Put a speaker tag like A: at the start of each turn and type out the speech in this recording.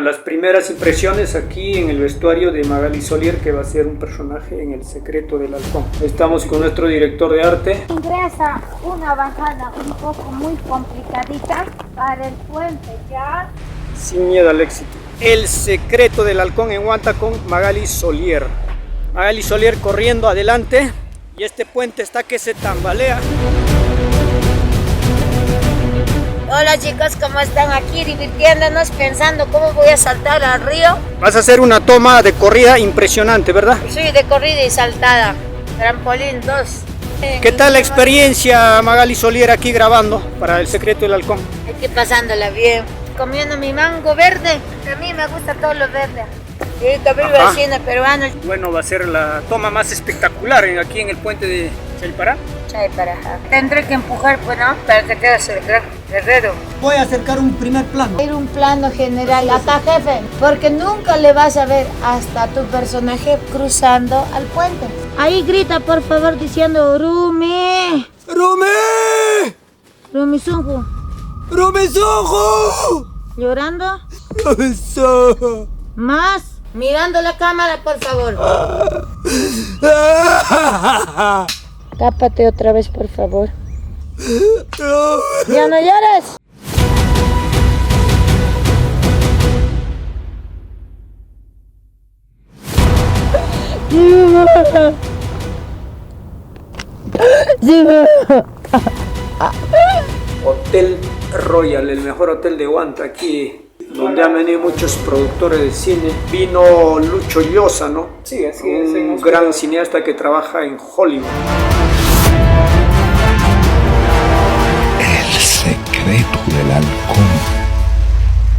A: las primeras impresiones aquí en el vestuario de Magali Solier, que va a ser un personaje en El secreto del halcón. Estamos con nuestro director de arte.
B: Ingresa una bajada un poco muy complicadita para el puente, ¿ya?
A: Sin miedo al éxito. El secreto del halcón en Huanta con Magali Solier. Magali Solier corriendo adelante y este puente está que se tambalea.
B: Hola chicos, ¿cómo están? Aquí divirtiéndonos, pensando cómo voy a saltar al río.
A: Vas a hacer una toma de corrida impresionante, ¿verdad?
B: Sí, de corrida y saltada. Trampolín 2.
A: ¿Qué tal la experiencia, Magali Solier, aquí grabando para El secreto del halcón?
B: Aquí pasándola bien, comiendo mi mango verde. A mí me gusta todo lo verde. Sí, cabello vecino peruano.
A: Bueno, va a ser la toma más espectacular aquí en el puente de Chaypará.
B: Chaypará. Tendré que empujar, pues, ¿no? Para que te hagas el guerrero.
C: Voy a acercar un primer plano.
B: Ir un plano general acá, jefe, porque nunca le vas a ver hasta tu personaje cruzando al puente. Ahí grita, por favor, diciendo Rumi.
C: ¡Rumi!
B: Rumizunju.
C: ¡Rumizunju!
B: ¿Llorando?
C: ¡Rumizunju!
B: Más. Mirando la cámara, por favor. Tápate otra vez, por favor. ¡Ya no llores!
A: Hotel Royal, el mejor hotel de Huanta, aquí donde han venido muchos productores de cine. Vino Lucho Llosa, ¿no? Sí, así es. Un gran cineasta que trabaja en Hollywood.
D: El secreto del halcón.